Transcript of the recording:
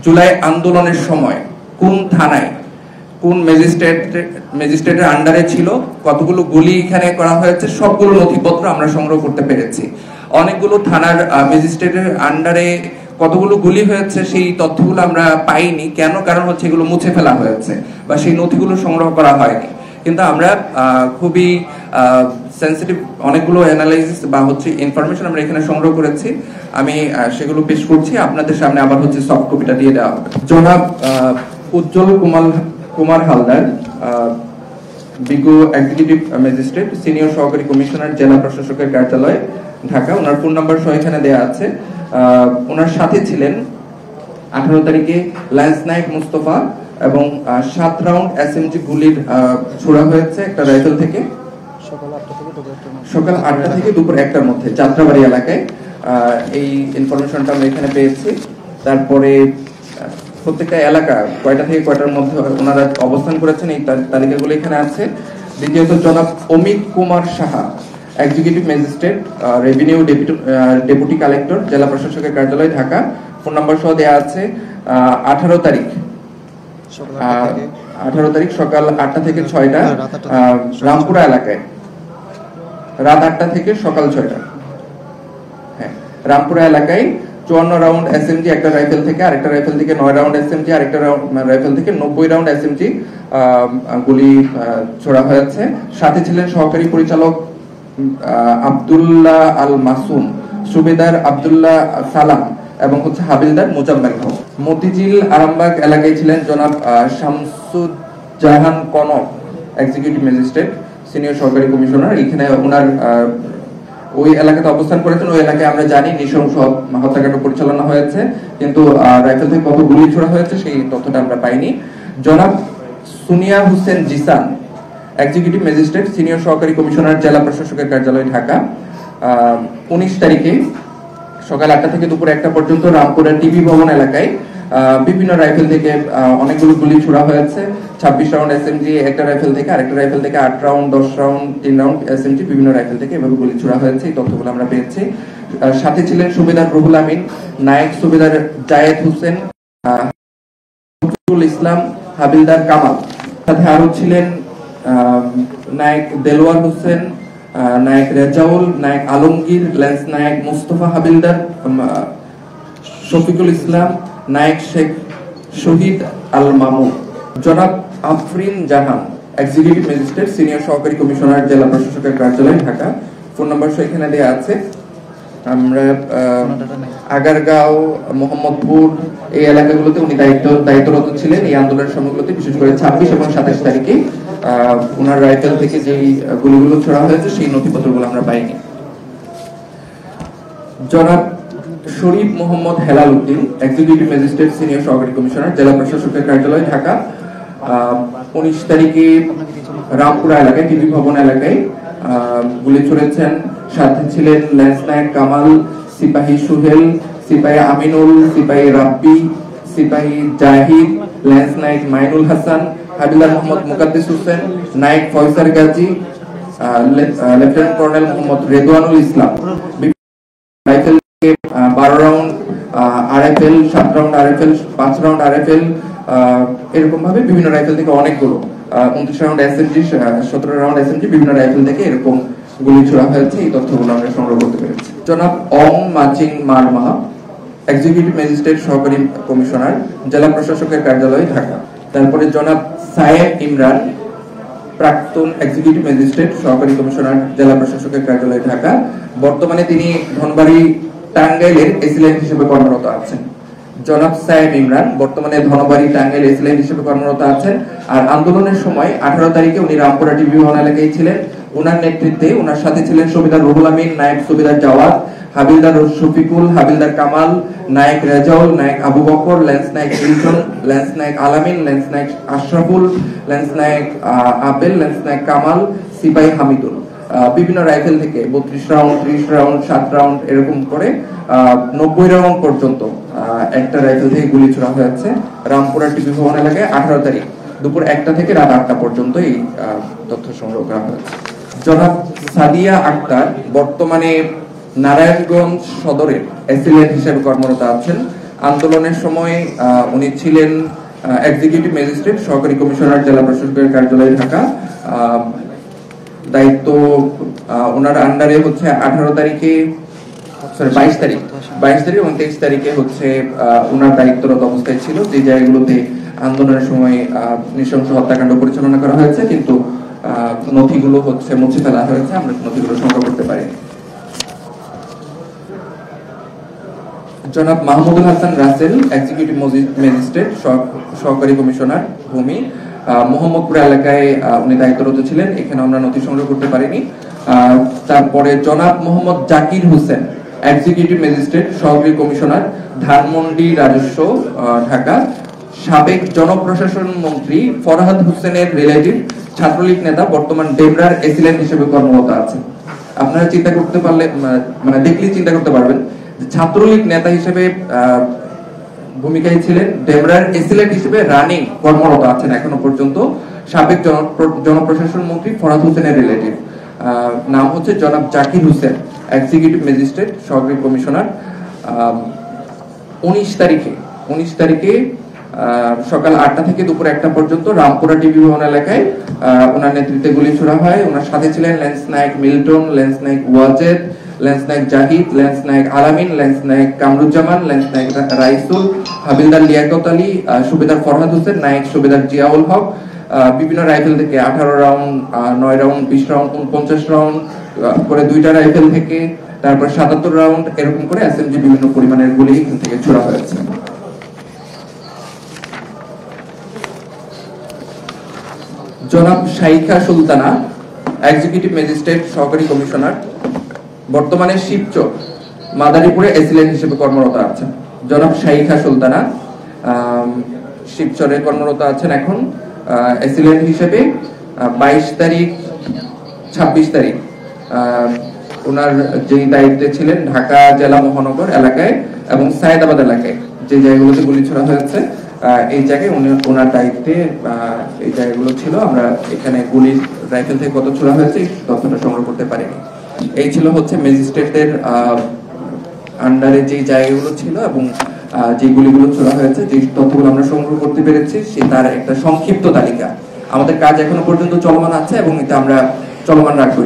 জুলাই আন্দোলনের সময় কোন থানায় কোন ম্যাজিস্ট্রেটের আন্ডারে ছিল, কতগুলো গুলি এখানে করা হয়েছে, সবগুলো নথিপত্র আমরা সংগ্রহ করতে পেরেছি। অনেকগুলো থানার ম্যাজিস্ট্রেটের আন্ডারে কতগুলো গুলি হয়েছে সেই তথ্যগুলো আমরা পাইনি। কেন? কারণ হচ্ছে এগুলো মুছে ফেলা হয়েছে বা সেই নথিগুলো সংগ্রহ করা হয়নি। কিন্তু আমরা খুবই সেন্সিটিভ অনেকগুলো অ্যানালাইসিস বা হচ্ছে ইনফরমেশন আমরা এখানে সংগ্রহ করেছি। আমি সেগুলো পেশ করছি আপনাদের সামনে। আবার হচ্ছে সফট কপিটা দিয়ে দেওয়া হবে। জনাব উজ্জ্বল কুমার হালদার, বিজ্ঞ এক্সিকিউটিভ ম্যাজিস্ট্রেট, সিনিয়র সহকারী কমিশনার, জেলা প্রশাসকের কার্যালয়, ঢাকা। ওনার ফোন নাম্বার সহ এখানে দেওয়া আছে। ওনার সাথে ছিলেন 18 তারিখে ল্যান্স নাইক মুস্তফা এবং 7 রাউন্ড এসএমজি গুলির ছোড়া হয়েছে একটা রাইফেল থেকে সকাল 8টা থেকে দুপুর 1টার মধ্যে যাত্রাবাড়ি এলাকায়। এই ইনফরমেশনটা আমরা এখানে পেয়েছি। তারপরে প্রত্যেকটা এলাকা কয়টা থেকে কয়টার মধ্যে ওনারা অবস্থান করেছেন এই তালিকাগুলো এখানে আছে। দ্বিতীয়ত জনাব Amit Kumar Saha, executive magistrate, revenue deputy collector, জেলা প্রশাসকের কার্যালয়, ঢাকা। ফোন নাম্বার সহ দেওয়া আছে। 18 তারিখ সকাল 8টা থেকে 6টা রামপুরা এলাকায়, রাত 8টা থেকে সকাল 6টা, হ্যাঁ, রামপুরা এলাকায় 54 রাউন্ড এসএমজি একটা রাইফেল থেকে, আরেকটা রাইফেল থেকে 9 রাউন্ড এসএমজি, আরেকটা রাইফেল থেকে 90 রাউন্ড এসএমজি গুলি ছোড়া হয়েছে। সাথে ছিলেন সহকারী পরিচালক আব্দুল্লাহ আল মাসুম, সুবেদার আব্দুল্লাহ সালাম এবং হচ্ছে হাবিলদার মোজাম্মেল হক। মতিঝিল আরামবাগ এলাকায় ছিলেন জনাব শামসুজ্জাহান কনক, এক্সিকিউটিভ ম্যাজিস্ট্রেট, সিনিয়র সহকারী কমিশনার। এখানে ওনার ওই এলাকাতে অবস্থান করেছেন। ওই এলাকায় আমরা জানি নৃশংস হত্যাকাণ্ড পরিচালনা হয়েছে, কিন্তু রাইফেল থেকে কত গুলি ছোড়া হয়েছে সেই তথ্যটা আমরা পাইনি। জনাব Sunia Hossain Jisan, executive magistrate, senior সহকারী কমিশনার, জেলা প্রশাসকের কার্যালয়, ঢাকা। 19 তারিখে সকাল 8টা থেকে দুপুর 1টা পর্যন্ত রামপুরা টিভি ভবন এলাকায় বিভিন্ন রাইফেল থেকে অনেকগুলো গুলি ছোড়া হয়েছে। 26 রাউন্ড এসএমজি একটা রাইফেল থেকে, আরেকটা রাইফেল থেকে 8 রাউন্ড, 10 রাউন্ড, 3 রাউন্ড এসএমজি বিভিন্ন রাইফেল থেকে এভাবে গুলি ছোড়া হয়েছে। এই তথ্যগুলো আমরা পেয়েছি। সাথে ছিলেন সুবেদার রুহুল আমিন, নায়েক সুবেদার জায়েদ হোসেন, ইসলাম, হাবিলদার কামাল। সাথে আরো ছিলেন নায়েক দেলোয়ার হোসেন, নায়েক রেজাউল, নায়েক আলমগীর, লেন্স নায়েক মুস্তফা হাবিলদার, শফিকুল ইসলাম, নায়েক শেখ শহীদ আল মামুন। জনাব আফরিন জাহান, এক্সিকিউটিভ ম্যাজিস্ট্রেট, সিনিয়র সহকারী কমিশনার, জেলা প্রশাসকের কার্যালয়, ঢাকা। ফোন নাম্বার সহ এখানে দেওয়া আছে। আমরা আগারগাঁও, মোহাম্মদপুর এই এলাকাগুলোতে উনি দায়িত্বরত ছিলেন এই আন্দোলনের সময়গুলোতে, বিশেষ করে 26 এবং 27 তারিখে ওনার রাইফেল থেকে যেই গুলিগুলো ছোড়া হয়েছে সেই নথিপত্রগুলো আমরা পাইনি। জনাব Sharif Mohammad Helal Uddin, executive magistrate, senior সহকারী কমিশনার, জেলা প্রশাসকের কার্যালয়, ঢাকা। 19 তারিখে রামপুরা এলাকায় টিভি ভবন এলাকায় গুলি ছুড়েছেন। সাথে ছিলেন ল্যান্স নায়েক কামাল, সিপাহী সুহেল, সিপাহী আমিনুল, সিপাহী রাব্বি, সিপাহী Zahid, lance Naik Mainul Hasan, havildar Mohammad Mukaddis Hossain, Naik Faisal Gazi, lieutenant colonel Mohammad Redwanul Islam. Rifle থেকে 12 round RFL, 7 round RFL, 5 round RFL, এরকম ভাবে বিভিন্ন রাইফেল থেকে অনেকগুলো, 29 রাউন্ড এসএমজি, 17 রাউন্ড এসএমজি, বিভিন্ন রাইফেল থেকে এরকম গুলি ছোড়া হয়েছে। এই তথ্যগুলো আমরা সংগ্রহ করতে পেরেছি। জনাব অং মাচিং মারমা, এক্সিকিউটিভ ম্যাজিস্ট্রেট, সহকারী কমিশনার, জেলা প্রশাসকের কার্যালয়, ঢাকা। তারপরে জনাব সায়েদ ইমরান, প্রাক্তন এক্সিকিউটিভ ম্যাজিস্ট্রেট, সহকারী কমিশনার, জেলা প্রশাসকের কার্যালয়, ঢাকা। বর্তমানে তিনি ধনবাড়ি টাঙ্গাইলের এসিলেন হিসেবে কর্মরত আছেন। জনাব সায়েদ ইমরান বর্তমানে ধনবাড়ি টাঙ্গাইল এসিলেন হিসেবে কর্মরত আছেন। আর আন্দোলনের সময় 18 তারিখে উনি রামপুরা টিভি ভবন এলাকায় ছিলেন। ওনার নেতৃত্বে ওনার সাথে ছিলেন subedar Ruhul Amin, Naik subedar Jawad, havildar Shafiqul, havildar Kamal, Naik Rezaul, Naik Abu Bakar, lance Naik Ilzon, lance Naik Alamin, lance Naik Ashraful, lance Naik Abel, lance Naik Kamal, সিপাহী হামিদুল। বিভিন্ন রাইফেল থেকে 32 রাউন্ড, 30 রাউন্ড, 7 রাউন্ড এরকম করে 90 রাউন্ড পর্যন্ত একটা রাইফেল থেকে গুলি ছোড়া হয়েছে রামপুরা টিভি ভবন এলাকায় 18 তারিখ দুপুর 1টা থেকে রাত 8টা পর্যন্ত এই তথ্য সংগ্রহ করা হয়েছে। জনাব সাদিয়া আক্তার বর্তমানে নারায়ণগঞ্জ সদরের এসিলেন্ট হিসেবে কর্মরত আছেন। আন্দোলনের সময় উনি ছিলেন এক্সিকিউটিভ ম্যাজিস্ট্রেট সহকারী কমিশনার জেলা প্রশাসকের কার্যালয় ঢাকা। দায়িত্ব ওনার আন্ডারে হচ্ছে 18 তারিখে 22 তারিখ এবং 23 তারিখে হচ্ছে ওনার দায়িত্বরত অবস্থায় ছিল, যে জায়গাগুলোতে আন্দোলনের সময় নৃশংস হত্যাকাণ্ড পরিচালনা করা হয়েছে, কিন্তু নথিগুলো হচ্ছে মুছে ফেলা হয়েছে, আমরা নথিগুলো সংগ্রহ করতে পারি। জনাব মাহমুদুল হাসান রাসেল, এক্সিকিউটিভ ম্যাজিস্ট্রেট সহকারী কমিশনার ভূমি, মোহাম্মদপুর এলাকায় উনি দায়িত্বরত ছিলেন, এখানে আমরা নথি সংগ্রহ করতে পারিনি। তারপরে জনাব মোহাম্মদ জাকির হোসেন, এক্সিকিউটিভ ম্যাজিস্ট্রেট সহকারী কমিশনার ধানমন্ডি রাজস্ব ঢাকা, সাবেক জনপ্রশাসন মন্ত্রী ফরহাদ হোসেনের রিলেটিভ, ছাত্রলীগ নেতা, বর্তমান ডেমরার এসিলেন্ট হিসেবে কর্মরত আছেন। আপনারা চিন্তা করতে পারলে মানে দেখলেই চিন্তা করতে পারবেন, ছাত্রলীগ নেতা হিসেবে ভূমিকায় ছিলেন, ডেমরার এসিলেন্ট হিসেবে রানিং কর্মরত আছেন এখনো পর্যন্ত, সাবেক জনপ্রশাসন মন্ত্রী ফরহাদ হোসেনের রিলেটিভ, নাম হচ্ছে জনাব জাকির হোসেন, এক্সিকিউটিভ ম্যাজিস্ট্রেট সহকারী কমিশনার। 19 তারিখে সকাল 8টা থেকে দুপুর 1টা পর্যন্ত রামপুরা টিভি ভবন এলাকায় ওনার নেতৃত্বে গুলি ছোড়া হয়। ওনার সাথে ছিলেন লেন্স নায়ক মিল্টন, লেন্স নায়ক ওয়াজেদ, লেন্স নায়ক জাহিদ, লেন্স নায়ক আলামিন, লেন্স নায়ক কামরুজ্জামান, লেন্স নায়ক রাইসুল, হাবিলদার লিয়াকত আলী, সুবেদার ফরহাদ হোসেন, নায়ক সুবেদার জিয়াউল হক। বিভিন্ন রাইফেল থেকে 18 রাউন্ড, 9 রাউন্ড, 20 রাউন্ড, 49 রাউন্ড করে 2টা রাইফেল থেকে, তারপর 77 রাউন্ড, এরকম করে এসএমজি বিভিন্ন পরিমাণের গুলি এখান থেকে ছোড়া হয়েছে। জনাব শাইখা সুলতানা, এক্সিকিউটিভ ম্যাজিস্ট্রেট সহকারী কমিশনার, বর্তমানে শিবচর মাদারীপুরে এসিলেন্ট হিসেবে কর্মরত আছেন। জনাব শাইখা সুলতানা শিবচরে কর্মরত আছেন এখন এসিলেন্ট হিসেবে। 22 তারিখ 26 তারিখ ওনার যেই দায়িত্বে ছিলেন ঢাকা জেলা মহানগর এলাকায় এবং সায়েদাবাদ এলাকায়, যে জায়গাগুলোতে গুলি ছোড়া হয়েছে, এই জায়গায় ওনার দায়িত্বে এই জায়গাগুলো ছিল। আমরা এখানে গুলির রাইফেল থেকে কত ছোড়া হয়েছে এই তথ্যটা সংগ্রহ করতে পারিনি। এই ছিল হচ্ছে ম্যাজিস্ট্রেটদের আন্ডারে যে জায়গাগুলো ছিল এবং যে গুলিগুলো ছোড়া হয়েছে, যে তথ্যগুলো আমরা সংগ্রহ করতে পেরেছি, সে তার একটা সংক্ষিপ্ত তালিকা। আমাদের কাজ এখনো পর্যন্ত চলমান আছে এবং এটা আমরা চলমান রাখবো।